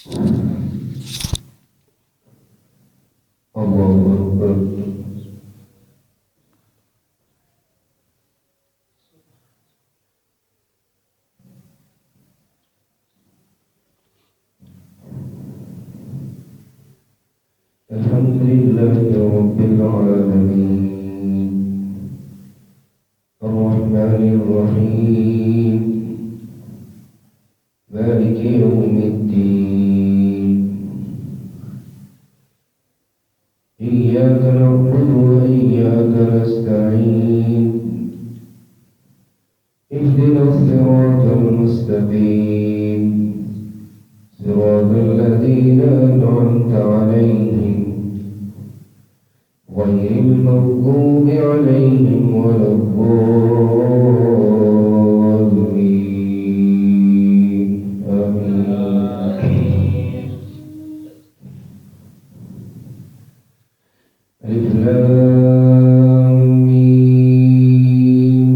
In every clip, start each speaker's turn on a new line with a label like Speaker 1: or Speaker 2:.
Speaker 1: الله أكبر. الحمد لله رب العالمين الرحمن الرحيم مالك يوم الدين إياك نعبد وإياك نستعين اهدنا الصراط المستقيم صراط الذين أنعمت عليهم غير المغضوب عليهم ولا الضالين آمين. ألف لام ميم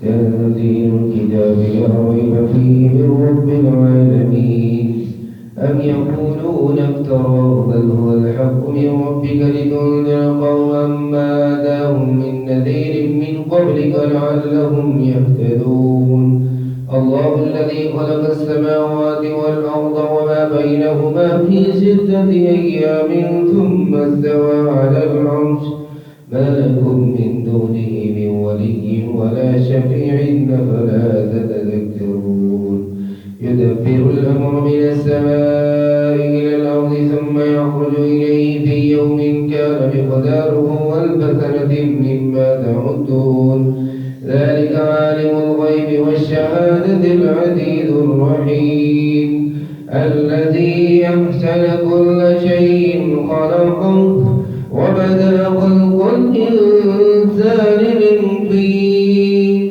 Speaker 1: تنزيل الكتاب لا ريب فيه من رب العالمين أم يقولون افتراه بل هو الحق من ربك لتنذر قوما ما آتاهم من نذير من قبلك لعلهم يهتدون. الله الذي خلق السماوات والأرض وما بينهما في 6 أيام ثم استوى على العرش ما لكم من دونه من ولي ولا شفيع أفلا تتذكرون. يدبر الأمر من السماء إلى الأرض ثم يخرج إليه في يوم كان مقداره ألف سنة مما تعدون. ذلك عالم الغيب والشهادة العزيز الرحيم الذي أحسن كل شيء خلقه وبدأ خلق الإنسان من طين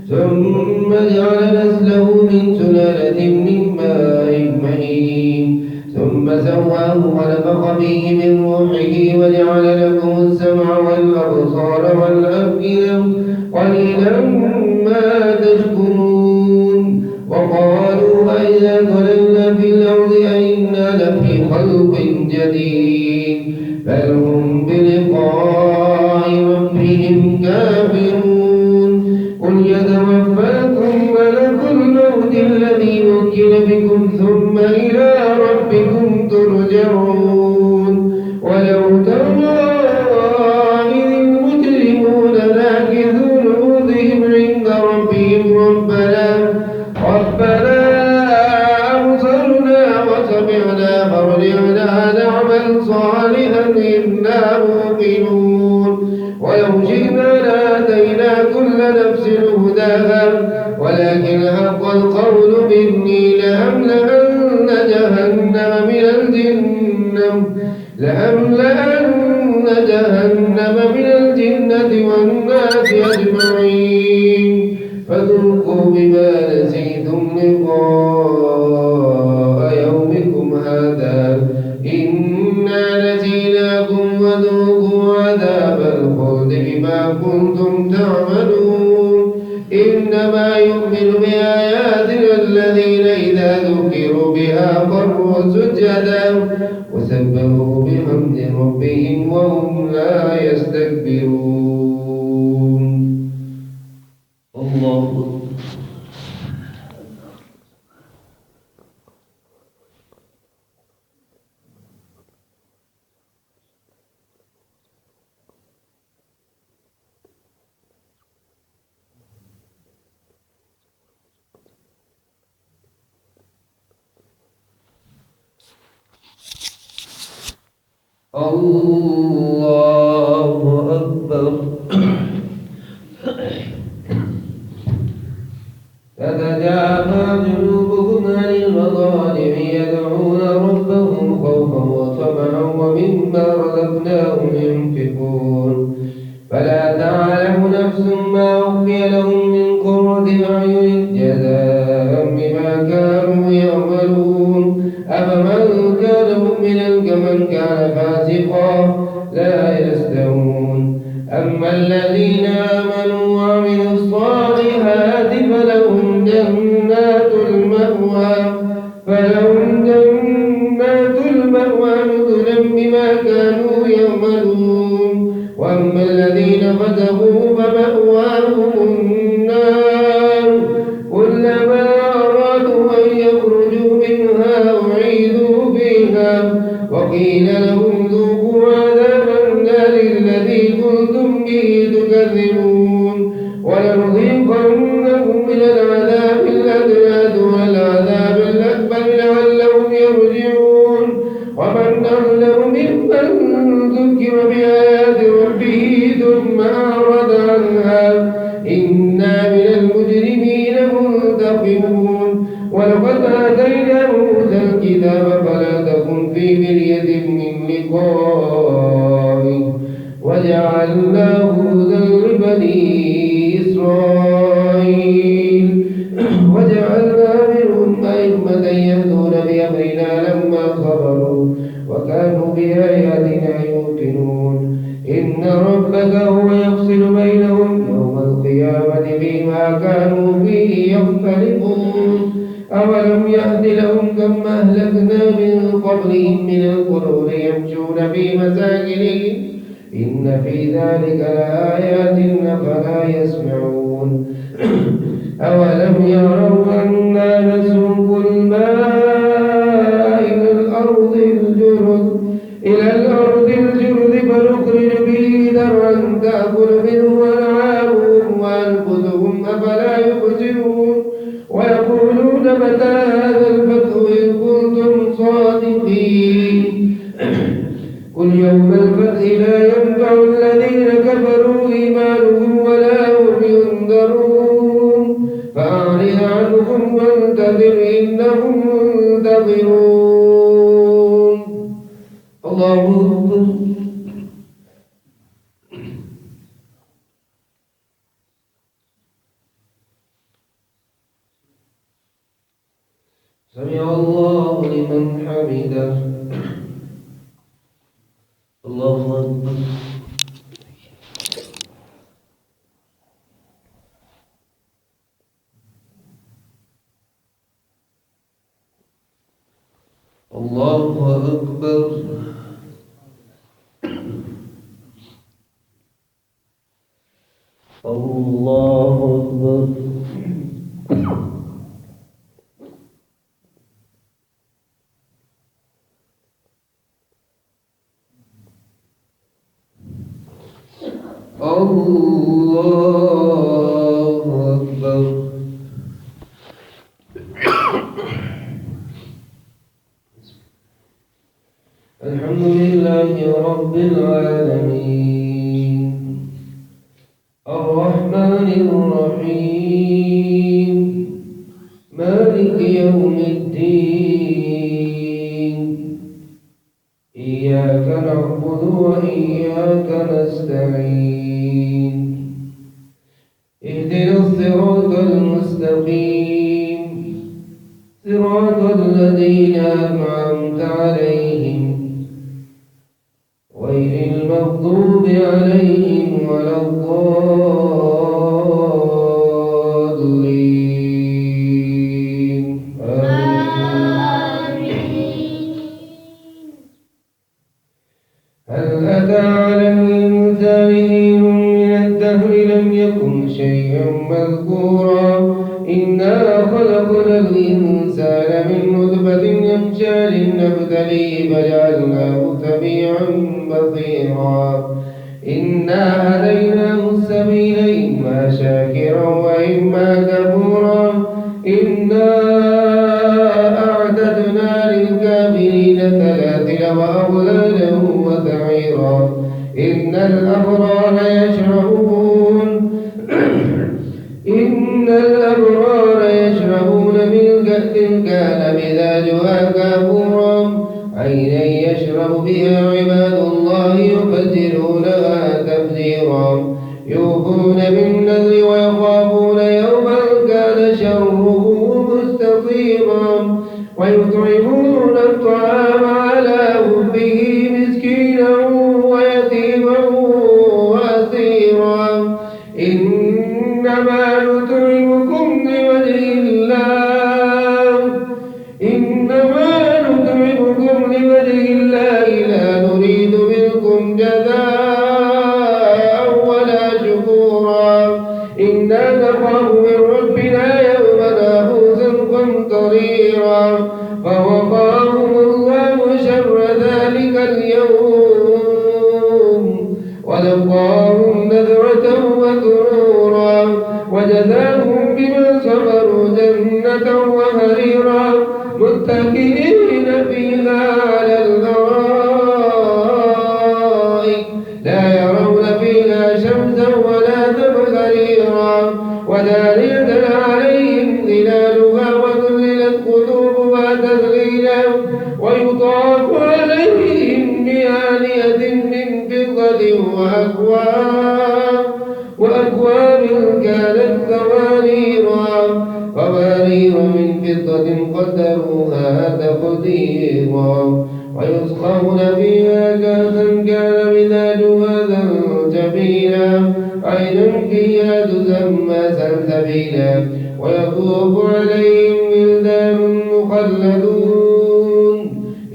Speaker 1: ثم جعل نسله من سلالة من ماء مهين ثم سواه ونفخ فيه من روحه وجعل لكم السمع والأبصار والأفئدة قليلا ما تشكرون. وقالوا أئذا ضللنا في الأرض أئنا لفي خلق جديد بل هم بلقاء ربهم كافرون. قل يتوفاكم ملك الموت الذي وكل بكم ثم إلى ربكم ترجعون. ولو ترى إذ المجرمون ناكثوا رؤوسهم عند ربهم ربنا أبصرنا وسمعنا فارجعنا نعمل صالحا إنا موقنون. ولو شئنا لآتينا كل نفس هداها ولكن حق القول مني لأملأن جهنم من الجنة والناس أجمعين فذوقوا بما نسيتم لقاء يومكم هذا إنا نسيناكم وذوقوا عذاب الخلد بما كنتم تعملون. إنما يؤمن بآياتنا الذين إذا ذكروا بها خروا سجدا وسبحوا بحمد ربهم وهم لا يستكبرون. الله الله أكبر. تتجافى جنوبهم عن المضاجع يدعون ربهم خوفا وطمعا ومما رزقناهم ينفقون. فلا تعلم نفس ما أخفي لهم من قرة أعين جزاء بما كانوا يعملون. أفمن كان مؤمنا كمن كان فاسقا لا يستوون. أما الذين آمنوا وعملوا الصالحات فلهم جنات وقيل لهم ذوقوا عذاب النار الذي كنتم به تكذبون ولنذيقنهم من العذاب الأدنى دون العذاب الأكبر لعلهم يرجعون ومن أظلم ممن ذكر بآيات ربه ثم أعرض عنها إنا من المجرمين منتقمون ولقد آتينا موسى الكتاب فلا تكن في مرية من لقائه وجعلناه هدى لبني إسرائيل وجعلنا منهم أئمة يهدون بأمرنا لما صبروا وكانوا بآياتنا يوقنون إن ربك هو يفصل بينهم يوم القيامة فيما كانوا فيه يختلفون أولم يهد لهم كم أهلكنا من قبلهم من القرون يمشون في مساكنهم إن في ذلك لآيات أفلا يسمعون أولم يروا أنا نسوق الماء إلى الأرض الجرد فنخرج به ذرعا تأكل منه أنعامهم وأنفسهم أفلا يبصرون ويقولون متى هذا الفتح إن كنتم صادقين قل يوم الفتح لا ينفع الذين كفروا إيمانهم ولا هم ينذرون فأعرض عنهم وانتظر إنهم منتظرون الله أكبر سمع الله لمن حمده الله أكبر الله أكبر الله أكبر الله أكبر الحمد لله رب العالمين الرحمن الرحيم مالك يوم الدين إياك نعبد وإياك نستعين اهدنا الصراط المستقيم صراط الذين أنعمت عليهم غير المغضوب عليهم ولا الضالين آمين. هل أتى على الإنسان حين من الدهر لم يكن شيئا مذكورا إنا خلقنا الإنسان من نطفة أمشاج نبتليه فجعلناه سميعا بصيرا إنا هديناه السبيل إما شاكرا وإما كفورا إنا أعتدنا للكافرين سلاسل وأغلالا وسعيرا إن الأبرار يشربون من كأس كان مزاجها كافورا عينا يشرب بها عباد الله يفجرونها تفجيرا يوفون بالنذر ويخافون يوما كان شره مستطيرا ويطعمون الطعام على حبه مسكينا ويتيما وأسيرا إنما نطعمكم لوجه الله لا نريد منكم جزاء ولا شكورا إنا نخاف من ربنا يوما عبوسا قمطريرا فوقاهم الله شر ذلك وحريرا متكئين فيها على الأرائك لا يرون فيها شمسا ولا زمهريرا ودانية عليهم ظلالها وذللت قلوبها تذليلا ويطاف عليهم بآنية من فضة وأكواب كانت قوارير من فضة قدروها تقديرا ويسقون فيها كأسا كان مزاجها زنجبيلا عين فيها تسمى سلسبيلا ويطوف عليهم ولدان مخلدون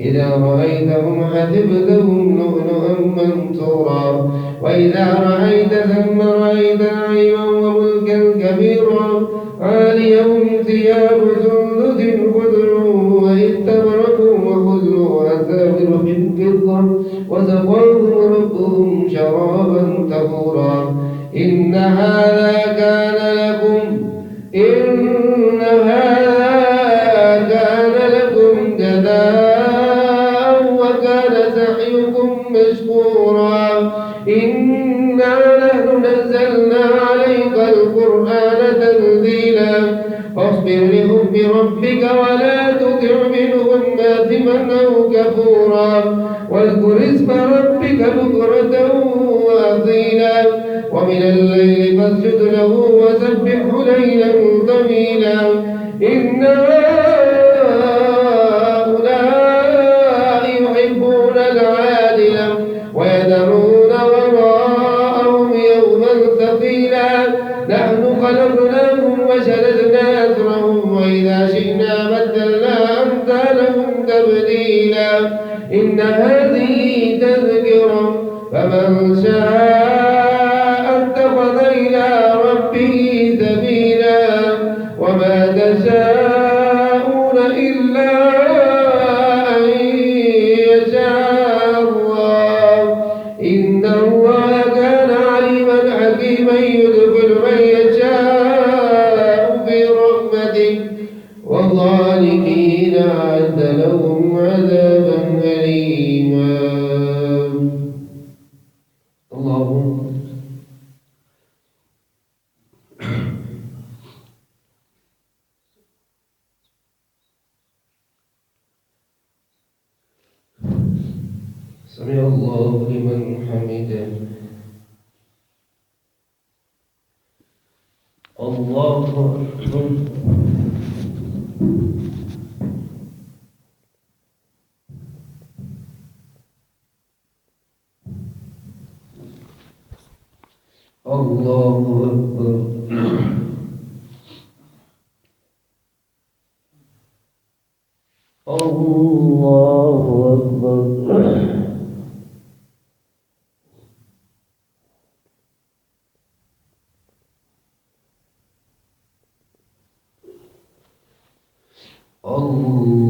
Speaker 1: إذا رأيتهم حسبتهم لؤلؤا منثورا وإذا رأيت ثم رأيت نعيما وملكا كبيرا عاليهم ثياب سندس خضر واستبرق وحلوا أساور من فضة وسقاهم ربهم شرابا طهورا إن هذا كان لكم جزاء وكان سعيكم مشكورا إنا نحن نزلنا عليك القرآن تنزيلا فاصبر لحكم ربك ولا تطع منهم آثما أو كفورا واذكر اسم ربك بكرة وأصيلا ومن الليل فاسجد له وسبحه ليلا طويلا إن هؤلاء يحبون العاجلة ويذرون وراءهم يوما ثقيلا نحن خلقناهم وشددنا أسرهم وإذا شئنا بدلنا أمثالهم تبديلا إن هذه تذكرة فمن شاء اتخذ إلى ربه سبيلا وما تشاءون إلا أن يشاء الله إن الله كان عليما حكيما يدخل من يشاء في رحمته والظالمين أعد لهم عذابا أليما. اللهم سمع الله لمن حمده. الله أكبر. الله أكبر. الله أكبر. الله